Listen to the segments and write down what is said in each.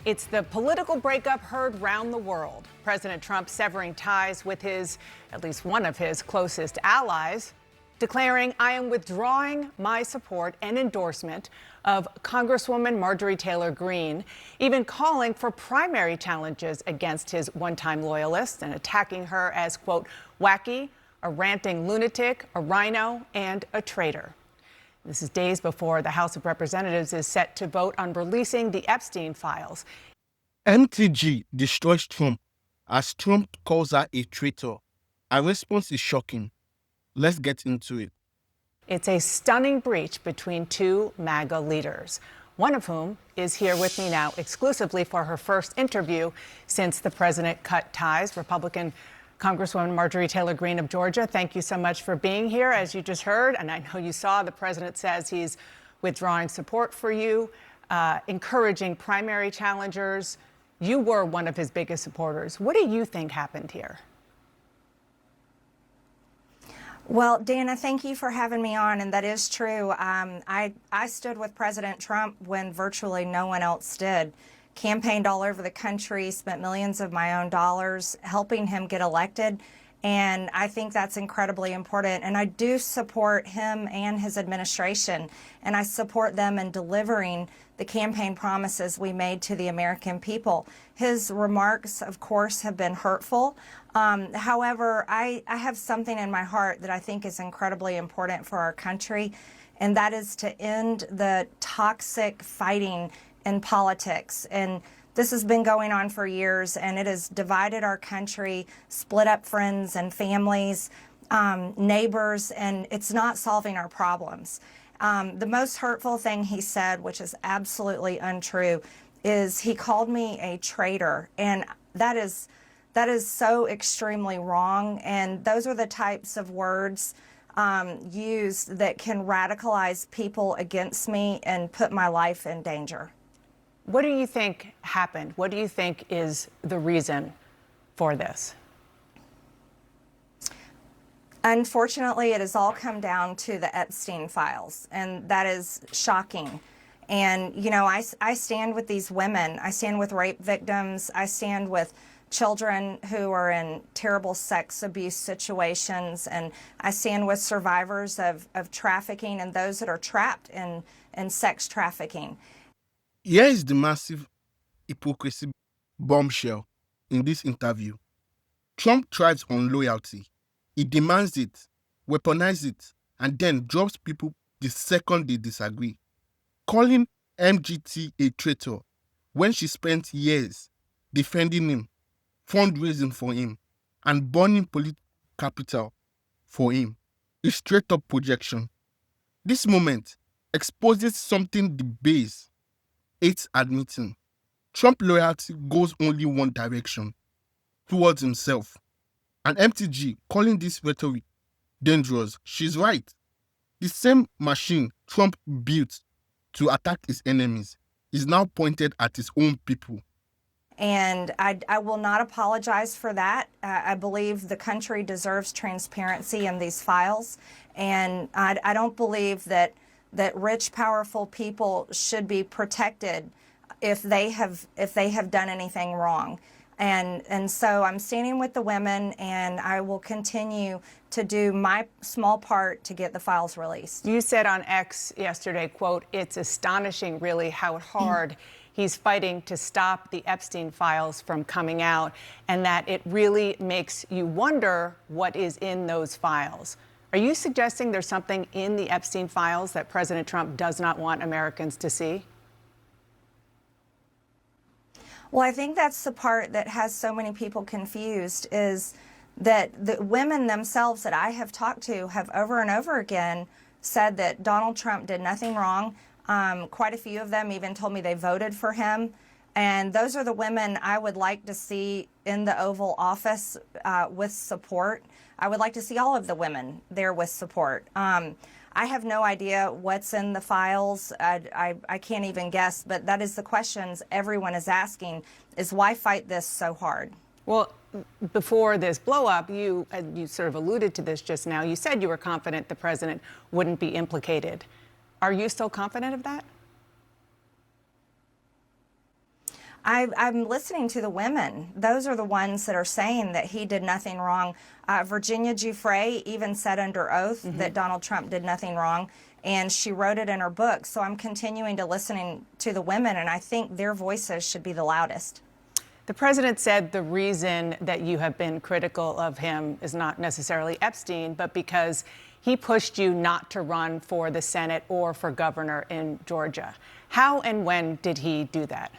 It's the political breakup heard round the world. President Trump severing ties with at least one of his closest allies, declaring, "I am withdrawing my support and endorsement of Congresswoman Marjorie Taylor Greene," even calling for primary challenges against his one-time loyalists and attacking her as, quote, wacky, a ranting lunatic, a rhino, and a traitor. This is days before the House of Representatives is set to vote on releasing the Epstein Files. MTG destroys Trump as Trump calls her a traitor. Our response is shocking. Let's get into it. It's a stunning breach between two MAGA leaders, one of whom is here with me now exclusively for her first interview since the president cut ties. Republican Congresswoman Marjorie Taylor Greene of Georgia, thank you so much for being here. As you just heard, and I know you saw, the president says he's withdrawing support for you, encouraging primary challengers. You were one of his biggest supporters. What do you think happened here? Well, Dana, thank you for having me on, and that is true. I stood with President Trump when virtually no one else did. Campaigned all over the country, spent millions of my own dollars helping him get elected, and I think that's incredibly important. And I do support him and his administration, and I support them in delivering the campaign promises we made to the American people. His remarks, of course, have been hurtful. However, I have something in my heart that I think is incredibly important for our country, and that is to end the toxic fighting in politics. And this has been going on for years, and it has divided our country, split up friends and families, neighbors, and it's not solving our problems. The most hurtful thing he said, which is absolutely untrue, is he called me a traitor, and that is so extremely wrong. And those are the types of words used that can radicalize people against me and put my life in danger. What do you think happened? What do you think is the reason for this? Unfortunately, it has all come down to the Epstein Files, and that is shocking. And, you know, I stand with these women. I stand with rape victims. I stand with children who are in terrible sex abuse situations. And I stand with survivors of trafficking and those that are trapped in sex trafficking. Here is the massive hypocrisy bombshell in this interview. Trump thrives on loyalty. He demands it, weaponizes it, and then drops people the second they disagree. Calling MGT a traitor when she spent years defending him, fundraising for him, and burning political capital for him is straight up projection. This moment exposes something the base hates admitting. Trump loyalty goes only one direction, towards himself. And MTG calling this rhetoric dangerous, she's right. The same machine Trump built to attack his enemies is now pointed at his own people. And I will not apologize for that. I believe the country deserves transparency in these files. And I don't believe that rich, powerful people should be protected if they have done anything wrong. And so I'm standing with the women, and I will continue to do my small part to get the files released. You said on X yesterday, quote, "It's astonishing really how hard he's fighting to stop the Epstein Files from coming out, and that it really makes you wonder what is in those files." Are you suggesting there's something in the Epstein Files that President Trump does not want Americans to see? Well, I think that's the part that has so many people confused, is that the women themselves that I have talked to have over and over again said that Donald Trump did nothing wrong. Quite a few of them even told me they voted for him. And those are the women I would like to see in the Oval Office with support. I would like to see all of the women there with support. I have no idea what's in the files. I can't even guess, but that is the questions everyone is asking, is why fight this so hard? Well, before this blow-up, you sort of alluded to this just now. You said you were confident the president wouldn't be implicated. Are you still confident of that? I'm listening to the women. Those are the ones that are saying that he did nothing wrong. Virginia Giuffre even said under oath that Donald Trump did nothing wrong, and she wrote it in her book. So I'm continuing to listen to the women, and I think their voices should be the loudest. The president said the reason that you have been critical of him is not necessarily Epstein, but because he pushed you not to run for the Senate or for governor in Georgia. How and when did he do that?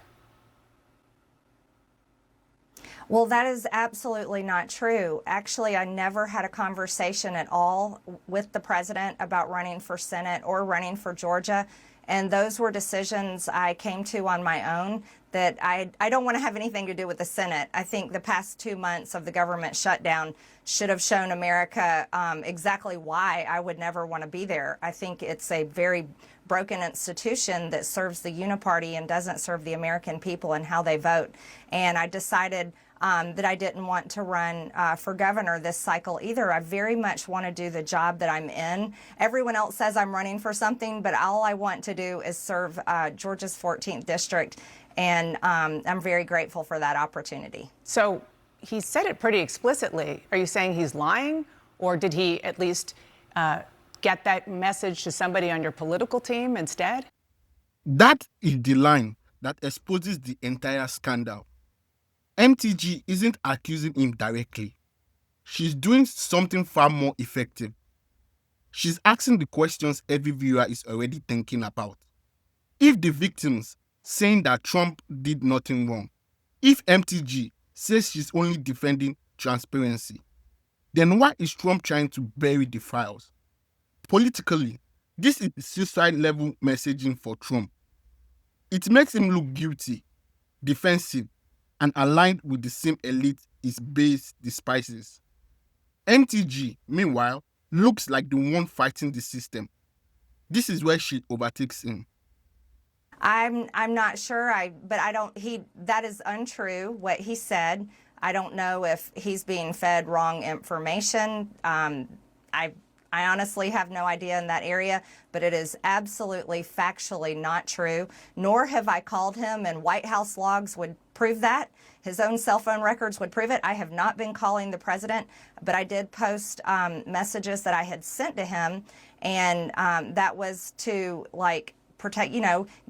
Well, that is absolutely not true. Actually, I never had a conversation at all with the president about running for Senate or running for Georgia. And those were decisions I came to on my own, that I don't want to have anything to do with the Senate. I think the past 2 months of the government shutdown should have shown America exactly why I would never want to be there. I think it's a very broken institution that serves the uniparty and doesn't serve the American people and how they vote. And I decided that I didn't want to run for governor this cycle either. I very much want to do the job that I'm in. Everyone else says I'm running for something, but all I want to do is serve Georgia's 14th district, and I'm very grateful for that opportunity. So he said it pretty explicitly. Are you saying he's lying, or did he at least get that message to somebody on your political team instead? That is the line that exposes the entire scandal. MTG isn't accusing him directly. She's doing something far more effective. She's asking the questions every viewer is already thinking about. If the victims saying that Trump did nothing wrong, if MTG says she's only defending transparency, then why is Trump trying to bury the files? Politically, this is suicide-level messaging for Trump. It makes him look guilty, defensive, and aligned with the same elite his base despises. MTG, meanwhile, looks like the one fighting the system. This is where she overtakes him. I'm not sure. That is untrue what he said. I don't know if he's being fed wrong information. I honestly have no idea in that area, but it is absolutely factually not true. Nor have I called him, and White House logs would prove that. His own cell phone records would prove it. I have not been calling the president, but I did post messages that I had sent to him, and that was to protect,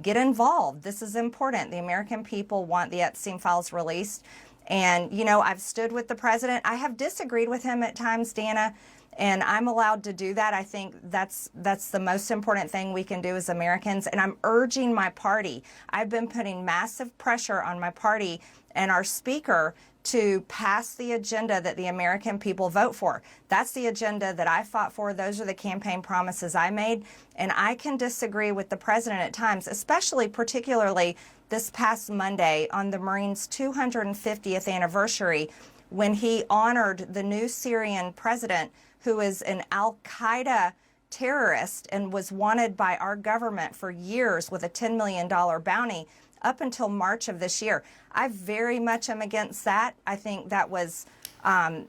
get involved. This is important. The American people want the Epstein Files released. And, I've stood with the president. I have disagreed with him at times, Dana, and I'm allowed to do that. I think that's the most important thing we can do as Americans. And I'm urging my party. I've been putting massive pressure on my party and our speaker to pass the agenda that the American people vote for. That's the agenda that I fought for. Those are the campaign promises I made. And I can disagree with the president at times, particularly this past Monday on the Marines' 250th anniversary, when he honored the new Syrian president, who is an al-Qaeda terrorist and was wanted by our government for years with a $10 million bounty up until March of this year. I very much am against that. I think that was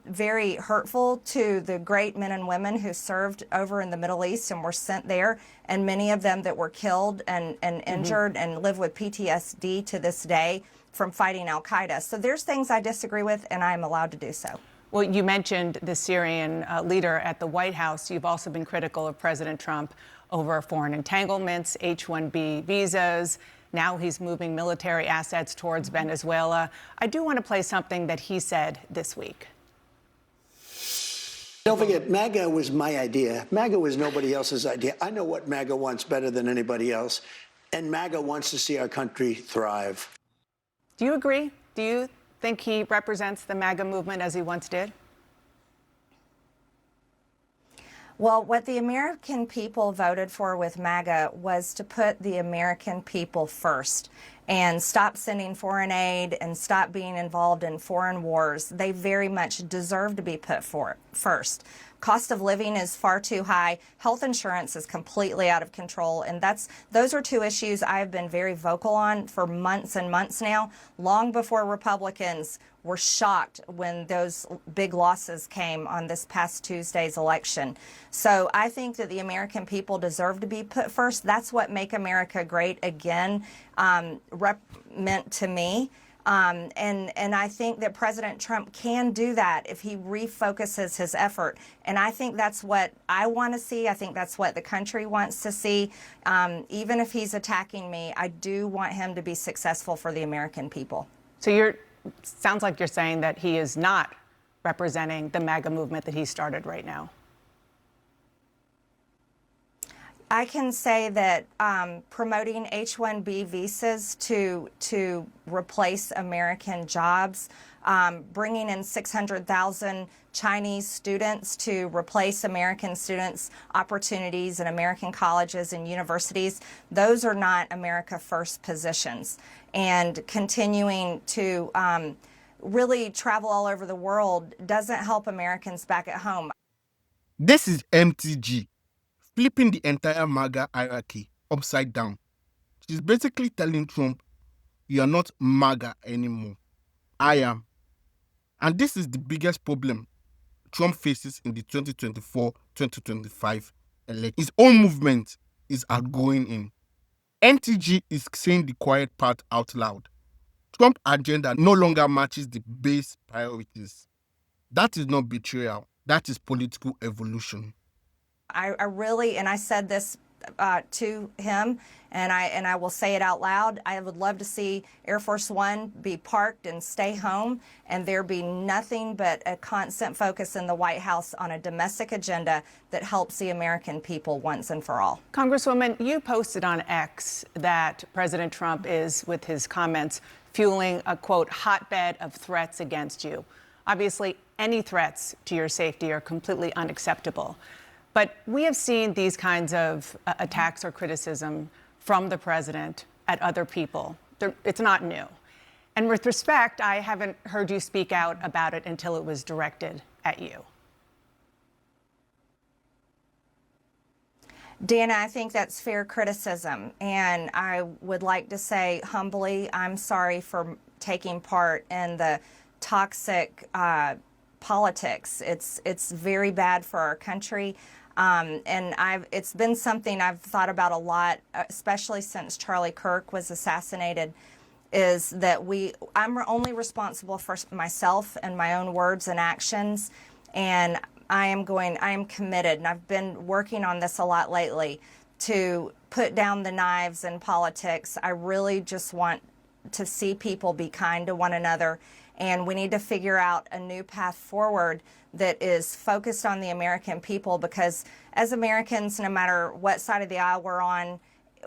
very hurtful to the great men and women who served over in the Middle East and were sent there, and many of them that were killed and injured and live with PTSD to this day from fighting al-Qaeda. So there's things I disagree with, and I'm allowed to do so. Well, you mentioned the Syrian leader at the White House. You've also been critical of President Trump over foreign entanglements, H-1B visas. Now he's moving military assets towards Venezuela. I do want to play something that he said this week. Don't forget, MAGA was my idea. MAGA was nobody else's idea. I know what MAGA wants better than anybody else, and MAGA wants to see our country thrive. Do you agree? Do you think he represents the MAGA movement as he once did? Well, what the American people voted for with MAGA was to put the American people first and stop sending foreign aid and stop being involved in foreign wars. They very much deserve to be put first. Cost of living is far too high. Health insurance is completely out of control. And those are two issues I have been very vocal on for months and months now, long before Republicans were shocked when those big losses came on this past Tuesday's election. So I think that the American people deserve to be put first. That's what Make America Great Again meant to me. And I think that President Trump can do that if he refocuses his effort. And I think that's what I want to see. I think that's what the country wants to see. Even if he's attacking me, I do want him to be successful for the American people. So sounds like you're saying that he is not representing the MAGA movement that he started right now. I can say that promoting H-1B visas to replace American jobs, bringing in 600,000 Chinese students to replace American students' opportunities in American colleges and universities, those are not America First positions. And continuing to really travel all over the world doesn't help Americans back at home. This is MTG, flipping the entire MAGA hierarchy upside down. She's basically telling Trump, "You are not MAGA anymore. I am." And this is the biggest problem Trump faces in the 2024-2025 election. His own movement is outgoing him. MTG is saying the quiet part out loud. Trump's agenda no longer matches the base priorities. That is not betrayal. That is political evolution. I really, and I said this to him, and I will say it out loud, I would love to see Air Force One be parked and stay home, and there be nothing but a constant focus in the White House on a domestic agenda that helps the American people once and for all. Congresswoman, you posted on X that President Trump is, with his comments, fueling a, quote, hotbed of threats against you. Obviously, any threats to your safety are completely unacceptable. But we have seen these kinds of attacks or criticism from the president at other people. It's not new. And with respect, I haven't heard you speak out about it until it was directed at you. Dana, I think that's fair criticism. And I would like to say humbly, I'm sorry for taking part in the toxic politics. It's very bad for our country. And it's been something I've thought about a lot, especially since Charlie Kirk was assassinated, is that I'm only responsible for myself and my own words and actions. And I am committed, and I've been working on this a lot lately, to put down the knives in politics. I really just want to see people be kind to one another. And we need to figure out a new path forward that is focused on the American people, because as Americans, no matter what side of the aisle we're on,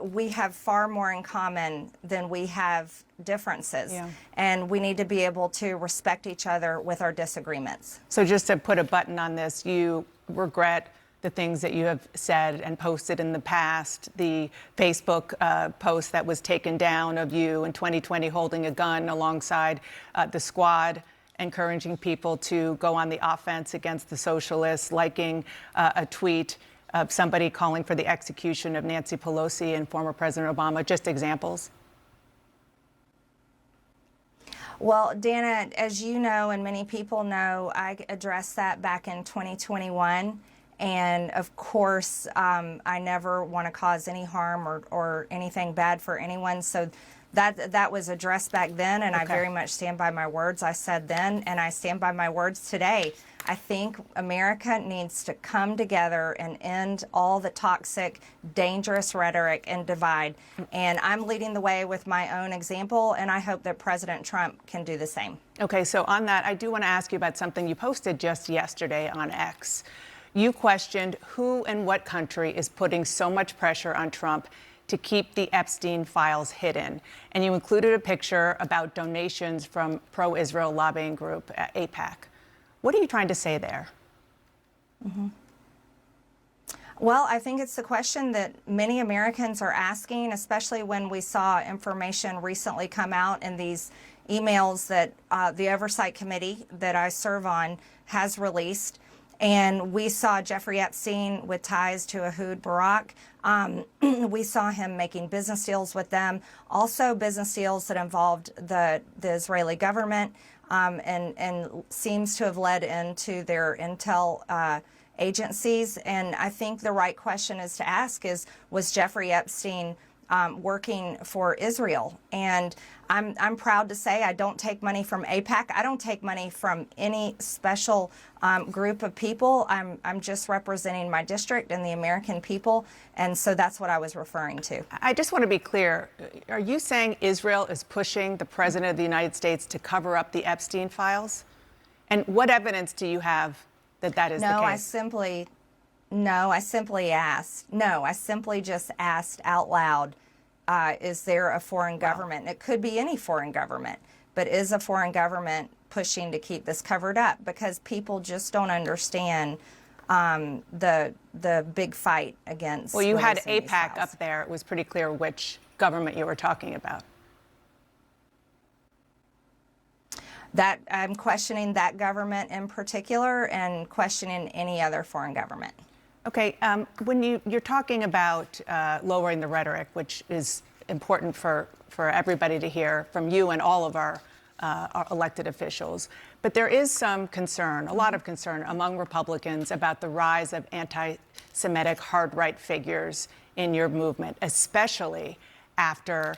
we have far more in common than we have differences. Yeah. And we need to be able to respect each other with our disagreements. So just to put a button on this, you regret the things that you have said and posted in the past, the Facebook post that was taken down of you in 2020 holding a gun alongside the squad, encouraging people to go on the offense against the socialists, liking a tweet of somebody calling for the execution of Nancy Pelosi and former President Obama, just examples? Well, Dana, as you know, and many people know, I addressed that back in 2021. And of course, I never want to cause any harm or anything bad for anyone. So that was addressed back then, and okay. I very much stand by my words I said then, and I stand by my words today. I think America needs to come together and end all the toxic, dangerous rhetoric and divide. And I'm leading the way with my own example, and I hope that President Trump can do the same. Okay, so on that, I do want to ask you about something you posted just yesterday on X. You questioned who and what country is putting so much pressure on Trump to keep the Epstein Files hidden. And you included a picture about donations from pro-Israel lobbying group AIPAC. What are you trying to say there? Mm-hmm. Well, I think it's the question that many Americans are asking, especially when we saw information recently come out in these emails that the Oversight Committee that I serve on has released. And we saw Jeffrey Epstein with ties to Ehud Barak. We saw him making business deals with them, also business deals that involved the Israeli government, and seems to have led into their intel agencies. And I think the right question is to ask is, was Jeffrey Epstein working for Israel? And I'm proud to say I don't take money from AIPAC. I don't take money from any special group of people. I'm just representing my district and the American people. And so that's what I was referring to. I just want to be clear. Are you saying Israel is pushing the President of the United States to cover up the Epstein Files? And what evidence do you have that that is the case? I simply just asked out loud, is there a foreign government? And it could be any foreign government, but is a foreign government pushing to keep this covered up? Because people just don't understand the big fight against. Well, you had releasing these AIPAC files. up there. It was pretty clear which government you were talking about. That I'm questioning that government in particular and questioning any other foreign government. Okay, when you're talking about lowering the rhetoric, which is important for everybody to hear from you and all of our elected officials, but there is some concern, a lot of concern among Republicans about the rise of anti-Semitic hard-right figures in your movement, especially after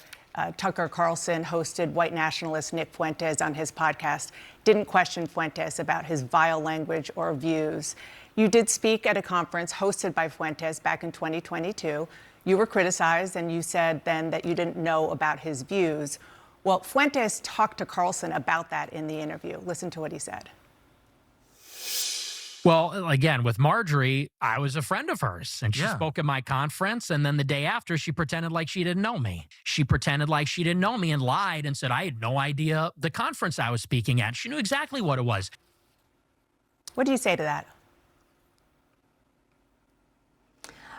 Tucker Carlson hosted white nationalist Nick Fuentes on his podcast, didn't question Fuentes about his vile language or views. You did speak at a conference hosted by Fuentes back in 2022. You were criticized, and you said then that you didn't know about his views. Well, Fuentes talked to Carlson about that in the interview. Listen to what he said. Well, again, with Marjorie, I was a friend of hers, and she spoke at my conference, and then the day after, she pretended like she didn't know me. She pretended like she didn't know me and lied and said I had no idea the conference I was speaking at. She knew exactly what it was. What do you say to that?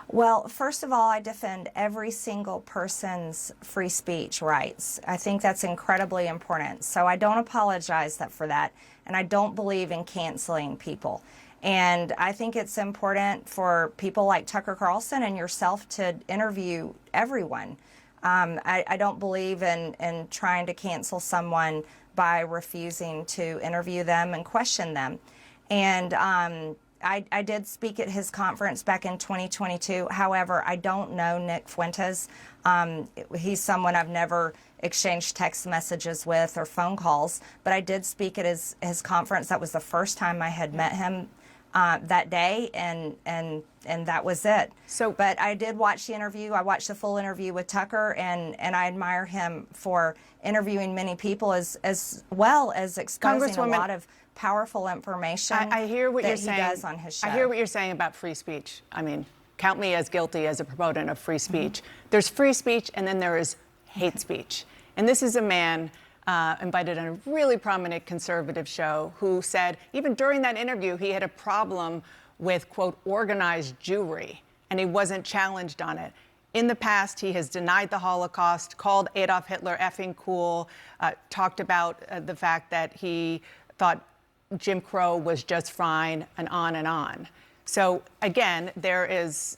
Well, first of all, I defend every single person's free speech rights. I think that's incredibly important. So I don't apologize for that, and I don't believe in canceling people. And I think it's important for people like Tucker Carlson and yourself to interview everyone. I don't believe in trying to cancel someone by refusing to interview them and question them. And I did speak at his conference back in 2022. However, I don't know Nick Fuentes. He's someone I've never exchanged text messages with or phone calls, but I did speak at his conference. That was the first time I had met him that day, and that was it. But I did watch the interview. I watched the full interview with Tucker, and I admire him for interviewing many people as well as exposing a lot of powerful information. I hear what you're saying. He does on his show. I hear what you're saying about free speech. I mean, count me as guilty as a proponent of free speech. There's free speech, and then there is hate speech. And this is a man invited on a really prominent conservative show who said, even during that interview, he had a problem with, quote, organized Jewry, and he wasn't challenged on it. In the past, he has denied the Holocaust, called Adolf Hitler effing cool, talked about the fact that he thought Jim Crow was just fine, and on and on. So again, there's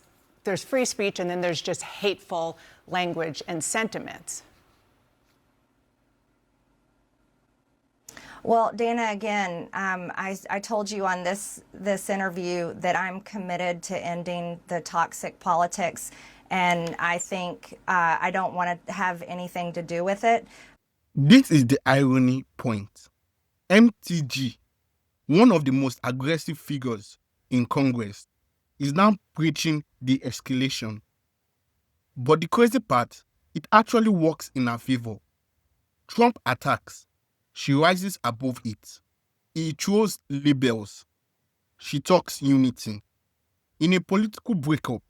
free speech, and then there's just hateful language and sentiments. Well, Dana, again, I told you on this interview that I'm committed to ending the toxic politics, and I think I don't want to have anything to do with it. This is the irony point. MTG, one of the most aggressive figures in Congress, is now preaching de-escalation. But the crazy part, it actually works in her favor. Trump attacks. She rises above it. He throws labels. She talks unity. In a political breakup,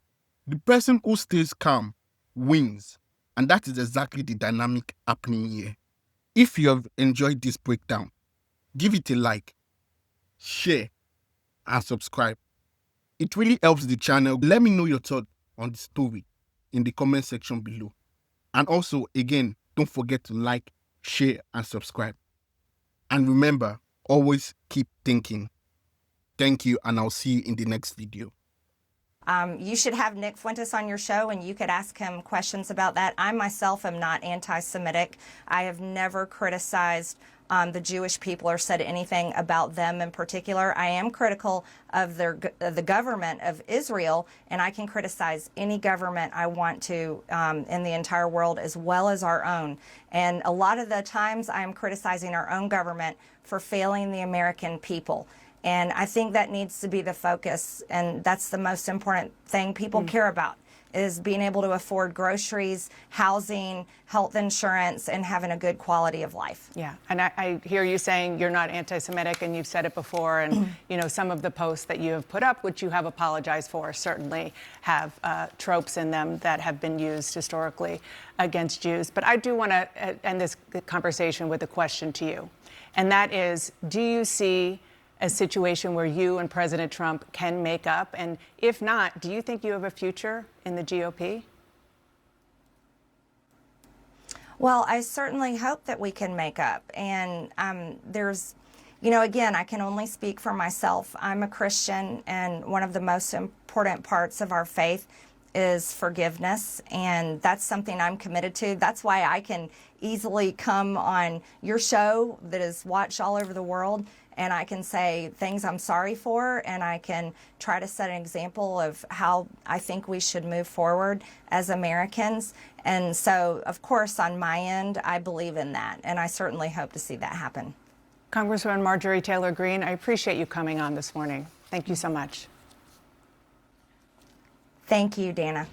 the person who stays calm wins. And that is exactly the dynamic happening here. If you have enjoyed this breakdown, give it a like, share, and subscribe. It really helps the channel. Let me know your thoughts on the story in the comment section below. And also, again, don't forget to like, share, and subscribe. And remember, always keep thinking. Thank you, and I'll see you in the next video. You should have Nick Fuentes on your show, and you could ask him questions about that. I myself am not anti-Semitic. I have never criticized the Jewish people or said anything about them in particular. I am critical of the government of Israel, and I can criticize any government I want to in the entire world, as well as our own. And a lot of the times I am criticizing our own government for failing the American people. And I think that needs to be the focus, and that's the most important thing people care about, is being able to afford groceries, housing, health insurance, and having a good quality of life. Yeah, and I hear you saying you're not anti-Semitic, and you've said it before, and you know, some of the posts that you have put up, which you have apologized for, certainly have tropes in them that have been used historically against Jews. But I do want to end this conversation with a question to you, and that is, do you see a situation where you and President Trump can make up? And if not, do you think you have a future in the GOP? Well, I certainly hope that we can make up. And there's, you know, again, I can only speak for myself. I'm a Christian, and one of the most important parts of our faith is forgiveness, and that's something I'm committed to. That's why I can easily come on your show that is watched all over the world, and I can say things I'm sorry for, and I can try to set an example of how I think we should move forward as Americans. And so, of course, on my end, I believe in that, and I certainly hope to see that happen. Congresswoman Marjorie Taylor Greene, I appreciate you coming on this morning. Thank you so much. Thank you, Dana.